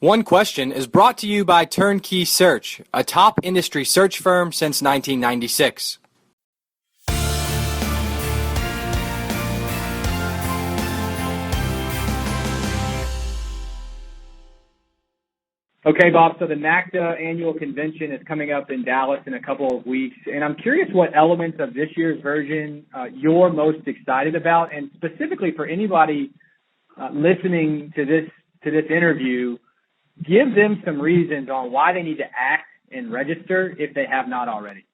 One Question is brought to you by Turnkey Search, a top industry search firm since 1996. Okay, Bob, so the NACDA annual convention is coming up in Dallas in a couple of weeks, and I'm curious what elements of this year's version you're most excited about, and specifically for anybody listening to this interview, give them some reasons on why they need to act and register if they have not already.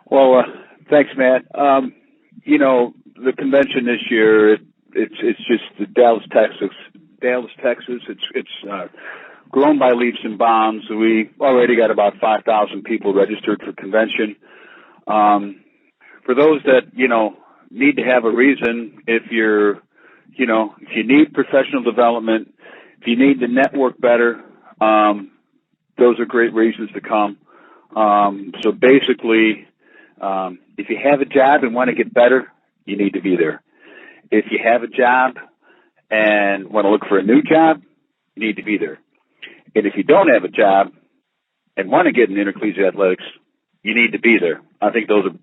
Well, thanks, Matt. The convention this year, it's just Dallas, Texas. It's grown by leaps and bounds. We already got about 5,000 people registered for convention. For those that, need to have a reason, if you need professional development, if you need to network better, those are great reasons to come. So basically, if you have a job and want to get better, you need to be there. If you have a job and want to look for a new job, you need to be there. And if you don't have a job and want to get in intercollegiate athletics, you need to be there. I think those are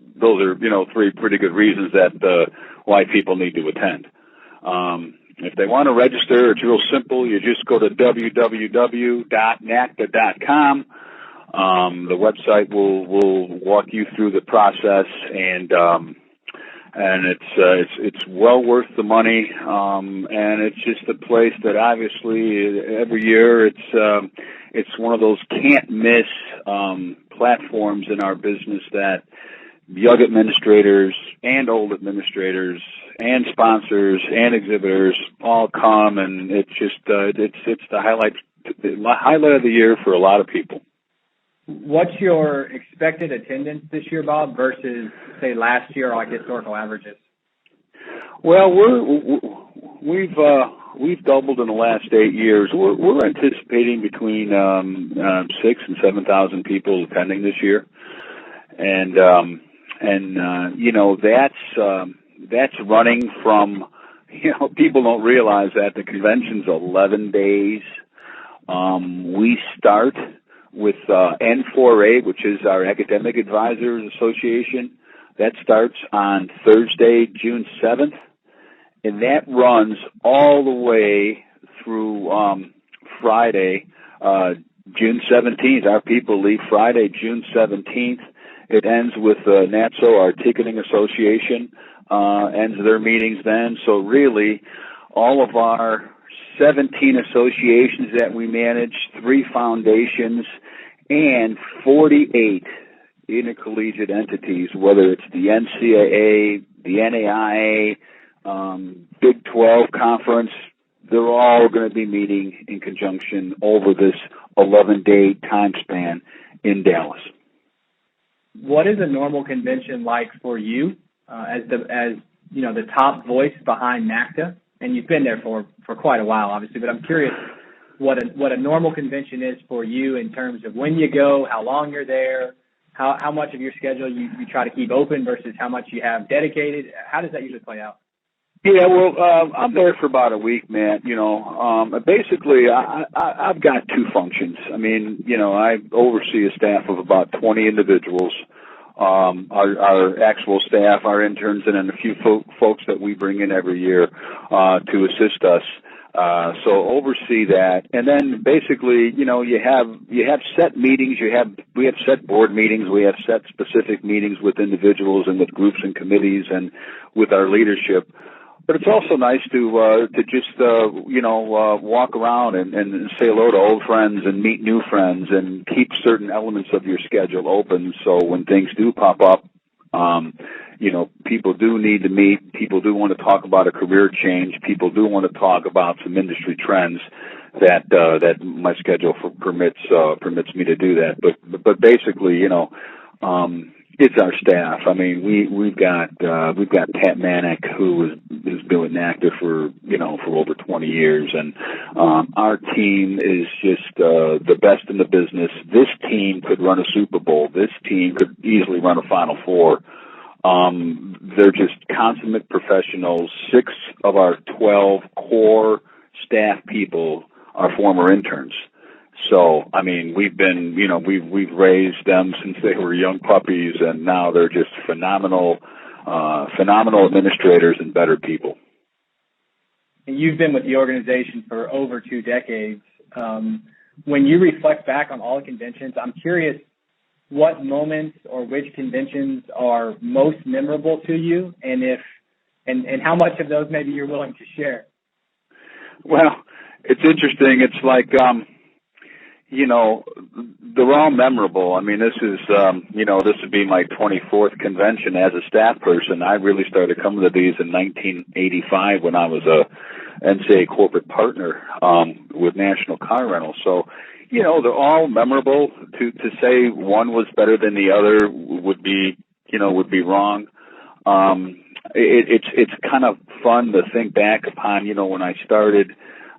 three pretty good reasons that why people need to attend. If they want to register, it's real simple. You just go to www.nacda.com. The website will walk you through the process, and it's well worth the money. And it's just a place that obviously every year it's one of those can't miss platforms in our business that young administrators and old administrators and sponsors and exhibitors all come, and it's just it's the highlight of the year for a lot of people. What's your expected attendance this year, Bob, versus say last year, like historical averages? Well, we've doubled in the last 8 years. We're anticipating between 6,000 and 7,000 people attending this year, and that's running from, people don't realize that the convention's 11 days. We start with N4A, which is our Academic Advisors Association. That starts on Thursday, June 7th, and that runs all the way through Friday, June 17th. Our people leave Friday, June 17th. It ends with NATSO, our ticketing association, ends their meetings then. So really, all of our 17 associations that we manage, 3 foundations, and 48 intercollegiate entities, whether it's the NCAA, the NAIA, Big 12 conference, they're all going to be meeting in conjunction over this 11-day time span in Dallas. What is a normal convention like for you as the top voice behind NACDA? And you've been there for quite a while, obviously, but I'm curious what a normal convention is for you in terms of when you go, how long you're there, how much of your schedule you try to keep open versus how much you have dedicated. How does that usually play out? Yeah, well, I'm there for about a week, Matt. Basically, I've got 2 functions. I mean, I oversee a staff of about 20 individuals. Our actual staff, our interns, and then a few folks that we bring in every year to assist us. So oversee that, and then basically, you have set meetings. We have set board meetings. We have set specific meetings with individuals and with groups and committees and with our leadership. But it's also nice to just walk around and say hello to old friends and meet new friends and keep certain elements of your schedule open. So when things do pop up, people do need to meet. People do want to talk about a career change. People do want to talk about some industry trends that my schedule permits me to do that. But basically, it's our staff. I mean, we've got Pat Manick, who has been with NACDA for over 20 years, and our team is just the best in the business. This team could run a Super Bowl. This team could easily run a Final Four. They're just consummate professionals. 6 of our 12 core staff people our former interns. So, I mean, we've raised them since they were young puppies, and now they're just phenomenal administrators and better people. And you've been with the organization for over 2 decades. When you reflect back on all the conventions, I'm curious what moments or which conventions are most memorable to you, and how much of those maybe you're willing to share. Well, it's interesting. It's like, they're all memorable. I mean, this would be my 24th convention as a staff person. I really started coming to these in 1985 when I was a NCAA corporate partner with National Car Rental. So, they're all memorable. To say one was better than the other would be wrong. It's kind of fun to think back upon, when I started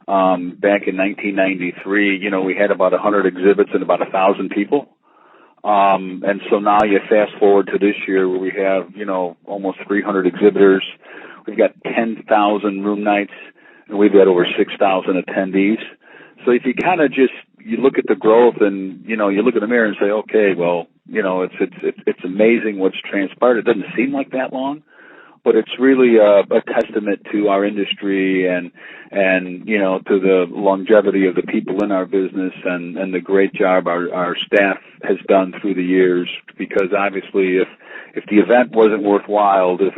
back in 1993, we had about 100 exhibits and about 1,000 people. And so now you fast forward to this year where we have, almost 300 exhibitors. We've got 10,000 room nights, and we've got over 6,000 attendees. So if you kind of you look at the growth and, you look in the mirror and say, okay, well, it's amazing what's transpired. It doesn't seem like that long, but it's really a testament to our industry and to the longevity of the people in our business and the great job our staff has done through the years. Because obviously, if the event wasn't worthwhile, if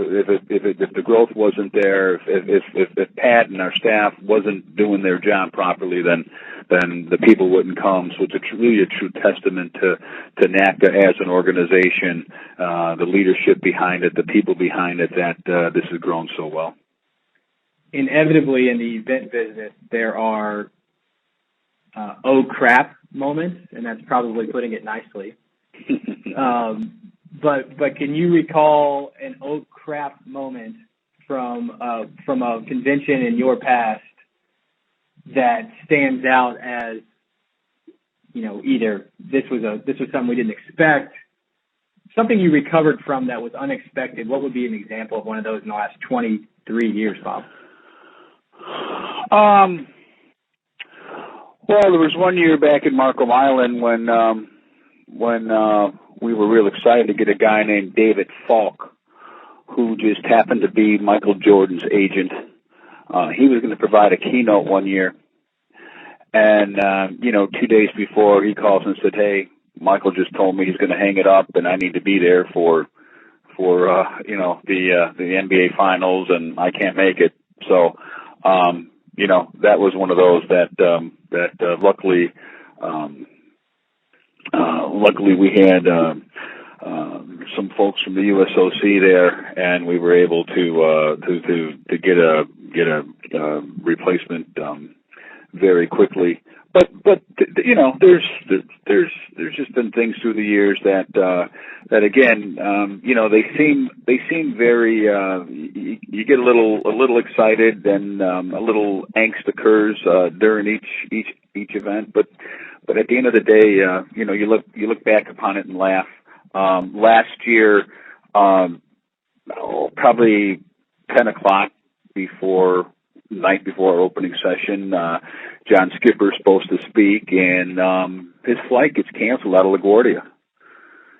the growth wasn't there, if Pat and our staff wasn't doing their job properly, then the people wouldn't come. So it's really a true testament to NACDA as an organization, the leadership behind it, the people behind it, that this has grown so well. Inevitably, in the event business, there are oh crap moments, and that's probably putting it nicely. But can you recall an oh crap moment from a convention in your past that stands out as, either this was something we didn't expect, something you recovered from that was unexpected? What would be an example of one of those in the last 23 years, Bob? Well, there was one year back in Markham Island when we were real excited to get a guy named David Falk, who just happened to be Michael Jordan's agent. He was going to provide a keynote one year. And, 2 days before, he calls and said, hey, Michael just told me he's going to hang it up and I need to be there for the NBA finals, and I can't make it. So, that was one of those that luckily we had some folks from the USOC there, and we were able to get a replacement very quickly. But there's just been things through the years that again, they seem very, you get a little excited, and a little angst occurs during each event. But at the end of the day, you look back upon it and laugh. Last year, probably 10 o'clock night before our opening session, John Skipper's supposed to speak, and his flight gets canceled out of LaGuardia.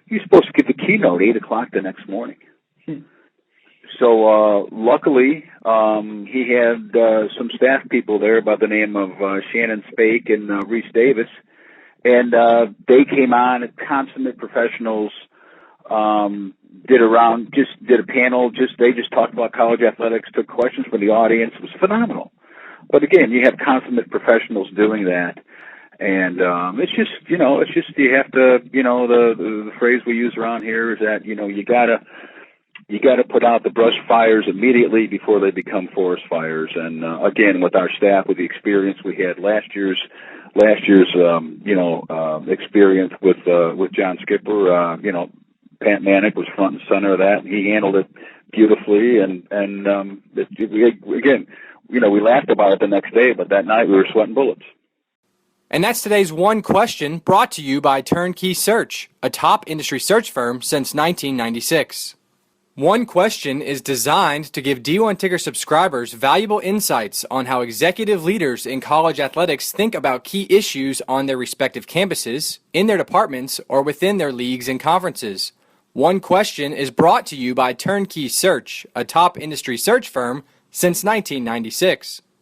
He's supposed to give the keynote 8 o'clock the next morning. So luckily, he had some staff people there by the name of Shannon Spake and Reese Davis, and they came on as consummate professionals. Did a panel. They just talked about college athletics, took questions from the audience. It was phenomenal. But again, you have consummate professionals doing that, and it's just you have to, the phrase we use around here is that you gotta put out the brush fires immediately before they become forest fires. And again, with our staff, with the experience we had last year's experience with John Skipper, Pat Manick was front and center of that, and he handled it beautifully. And we laughed about it the next day, but that night we were sweating bullets. And that's today's one question, brought to you by Turnkey Search, a top industry search firm since 1996. One Question is designed to give D1 Ticker subscribers valuable insights on how executive leaders in college athletics think about key issues on their respective campuses, in their departments, or within their leagues and conferences. One Question is brought to you by Turnkey Search, a top industry search firm since 1996.